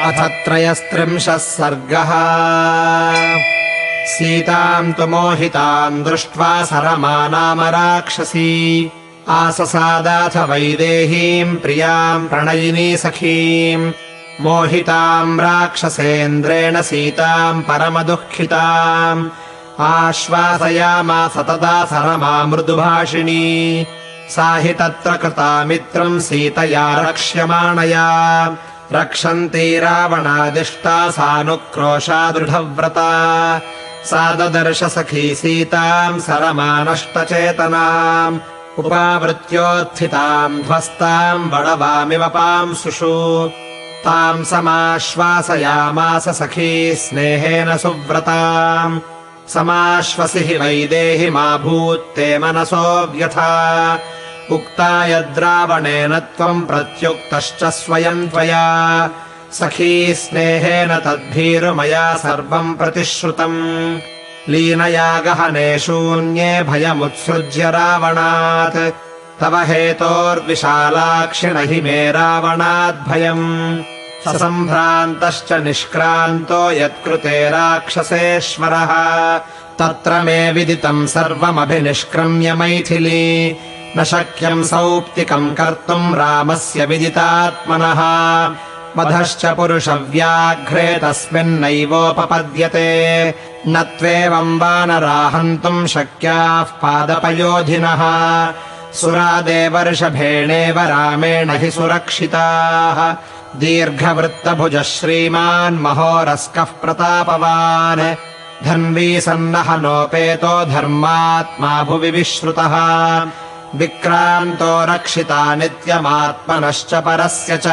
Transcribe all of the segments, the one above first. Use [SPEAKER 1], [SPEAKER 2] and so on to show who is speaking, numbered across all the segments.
[SPEAKER 1] अथ 33 सर्गः। सीताम् तु मोहिताम् दृष्ट्वा सरमा नाम राक्षसी आससादाथ वैदेहीम् प्रियाम् प्रणयिनी सखीम्। मोहिताम् राक्षसेन्द्रेण सीताम् परमदुःखिताम् आश्वासयामास तदा सरमा मृदुभाषिणी। सा हि तत्र कृता मित्रम् सीतया रक्ष्यमाणया। रक्षन्ती रावणादिष्टा सानुक्रोशा दृढव्रता। सा ददर्श सखी सीताम् सरमानष्टचेतनाम् उपावृत्योत्थिताम् ध्वस्ताम् बडवामिव पांसुषु। ताम् समाश्वासयामास सखी स्नेहेन सुव्रताम्। समाश्वसि हि वैदेहि मा भूत्ते मनसो व्यथा। उक्ता यद्रावणेन त्वम् प्रत्युक्तश्च स्वयम् त्वया। सखी स्नेहेन तद्भीरुमया सर्वम् प्रतिश्रुतम्। लीनया गहने शून्ये भयमुत्सृज्य रावणात्। तव हेतोर्विशालाक्षि न हि मे रावणाद्भयम्। ससम्भ्रान्तश्च निष्क्रान्तो यत्कृते राक्षसेश्वरः। तत्र मे विदितम् सर्वमभिनिष्क्रम्य मैथिली। न शक्यम् सौप्तिकम् कर्तुम् रामस्य विदितात्मनः। वधश्च पुरुषव्याघ्रे तस्मिन्नैवोपपद्यते। न त्वेवम् वानरा हन्तुम् शक्याः पादपयोधिनः। सुरादेवर्षभेणेव रामेण हि सुरक्षिताः। दीर्घवृत्तभुजः श्रीमान् महोरस्कः प्रतापवान्। धन्वी सन्नहनोपेतो धर्मात्मा भुवि विश्रुतः। विक्रान्तो रक्षिता नित्यमात्मनश्च परस्य च।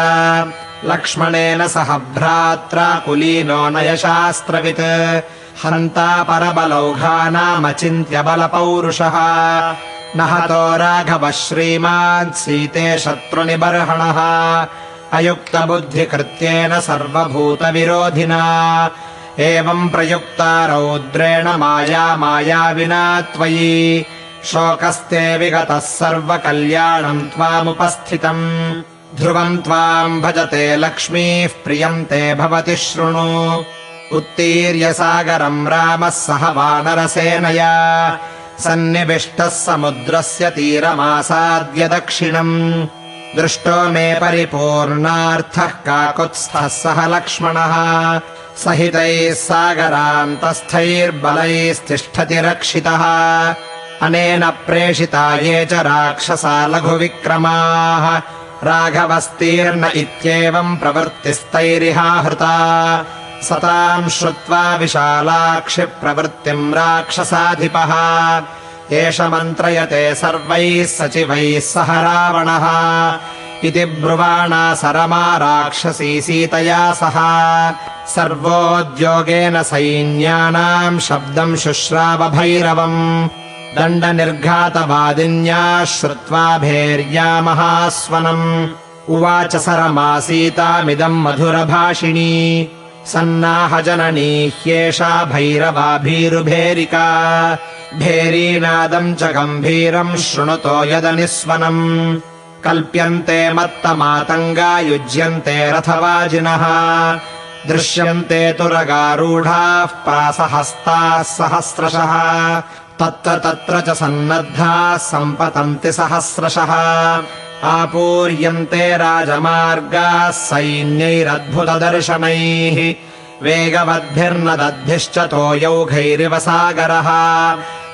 [SPEAKER 1] लक्ष्मणेन सह भ्रात्रा कुलीनो नयशास्त्रवित्। हन्ता परबलौघानामचिन्त्य बलपौरुषः। न हतो राघवः श्रीमान् सीते शत्रुनिबर्हणः। अयुक्तबुद्धिकृत्येन सर्वभूतविरोधिना। एवम् प्रयुक्ता रौद्रेण मायाविना त्वयि। शोकस्ते विगतः सर्वकल्याणम् त्वामुपस्थितम्। ध्रुवम् त्वाम् भजते लक्ष्मीः प्रियम् ते भवति शृणु। उत्तीर्य सागरम् रामः सह वानरसेनया। सन्निविष्टः समुद्रस्य तीरमासाद्य दक्षिणम्। दृष्टो मे परिपूर्णार्थः काकुत्स्थः सह लक्ष्मणः। सहितैः सागरान्तस्थैर्बलैस्तिष्ठति रक्षितः। अनेन प्रेषिता ये च राक्षसा लघुविक्रमाः। राघवस्तीर्ण इत्येवम् प्रवृत्तिस्तैरिहाहृता। सताम् श्रुत्वा विशालाक्षि प्रवृत्तिम् राक्षसाधिपः। एष मन्त्रयते सर्वैः सचिवैः सह रावणः। इति ब्रुवाणा सरमा राक्षसी सीतया सह। सर्वोद्योगेन सैन्यानाम् शब्दम् शुश्राव भैरवम्। दण्डनिर्घातवादिन्याः श्रुत्वा भैर्या महास्वनम्। उवाच सरमा सीतामिदम् मधुरभाषिणी। सन्नाहजननी ह्येषा भैरवा भीरुभेरिका। भेरीनादम् च गम्भीरम् शृणुतो यदनिस्वनम्। कल्प्यन्ते मत्तमातङ्गा युज्यन्ते रथवाजिनः। दृश्यन्ते तुरगारूढाः प्रासहस्ताः सहस्रशः। तत्र तत्र च सन्नद्धाः सम्पतन्ति सहस्रशः। आपूर्यन्ते राजमार्गाः सैन्यैरद्भुतदर्शनैः। वेगवद्भिर्नदद्भिश्च तोयौघैरिव सागरः।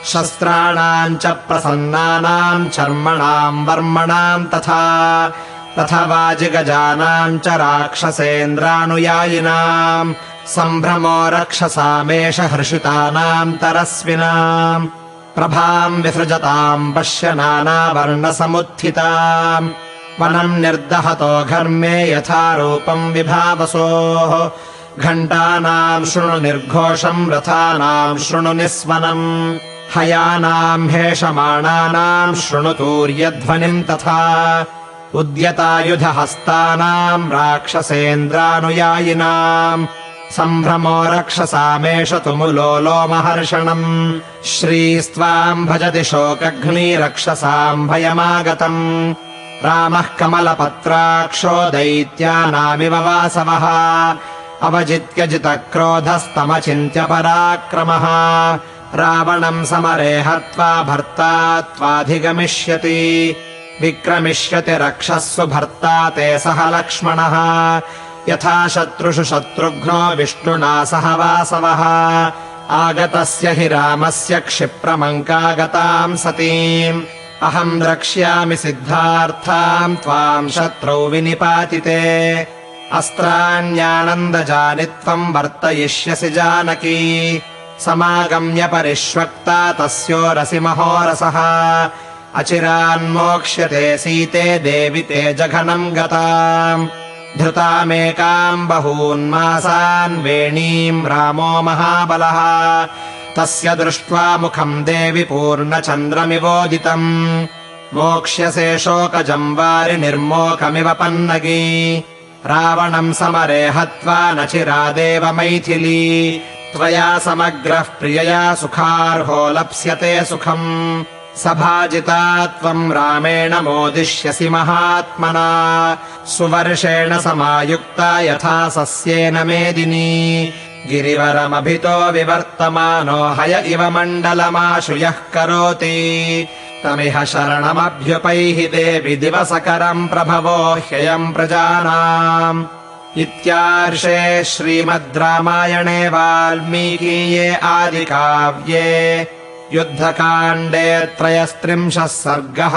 [SPEAKER 1] शस्त्राणाम् च प्रसन्नानाम् चर्मणाम् वर्मणाम् तथा। रथवाजिगजानाम् च राक्षसेन्द्रानुयायिनाम्। सम्भ्रमो रक्षसामेष हर्षितानाम् तरस्विनाम्। प्रभाम् विसृजताम् पश्य नानावर्णसमुत्थिताम्। वनम् निर्दहतो घर्मे यथा रूपम् विभावसोः। घण्टानाम् शृणु निर्घोषम् रथानाम् शृणु निस्वनम्। हयानाम् हेषमाणानाम् शृणु तूर्यध्वनिम् तथा। उद्यतायुधहस्तानाम् राक्षसेन्द्रानुयायिनाम्। सम्भ्रमो रक्षसामेष तुमुलोलोमहर्षणम्। श्रीस्त्वाम् भजति शोकघ्नी रक्षसाम् भयमागतम्। रामः कमलपत्राक्षो दैत्यानामिव वासवः अवजित्य जितक्रोधस्तमचिन्त्य पराक्रमः रावणम् समरे हत्वा भर्ता त्वाधिगमिष्यति विक्रमिष्यति रक्षस्सु भर्ता ते सह लक्ष्मणः यथा शत्रुषु शत्रुघ्नो विष्णुना सह वासवः आगतस्य हि रामस्य क्षिप्रमङ्कागताम् सतीम् अहम् द्रक्ष्यामि सिद्धार्थाम् त्वाम् शत्रौ विनिपातिते अस्त्राण्यानन्दजानि त्वम् वर्तयिष्यसि जानकी समागम्य परिष्वक्ता तस्योरसि महोरसः अचिरान्मोक्ष्यते सीते देवि ते जघनम् गताम् धृतामेकाम् बहून्मासान् वेणीम् रामो महाबलः तस्य दृष्ट्वा मुखम् देवि पूर्णचन्द्रमिवोदितम् मोक्ष्यसे शोकजम् वारि निर्मोकमिव पन्नगी रावणम् समरे हत्वा न चिरादेव मैथिली त्वया समग्रः प्रियया सुखार्हो लप्स्यते सुखम् सभाजिता त्वम् रामेण मोदिष्यसि महात्मना सुवर्षेण समायुक्ता यथा सस्येन मेदिनी गिरिवरमभितो विवर्तमानो हय इव मण्डलमाशु यः करोति तमिह शरणमभ्युपैहि देवि दिवसकरम् प्रभवो ह्ययम् प्रजानाम् इत्यार्षे श्रीमद् रामायणे वाल्मीकीये आदिकाव्ये युद्धकाण्डे 33 सर्गः।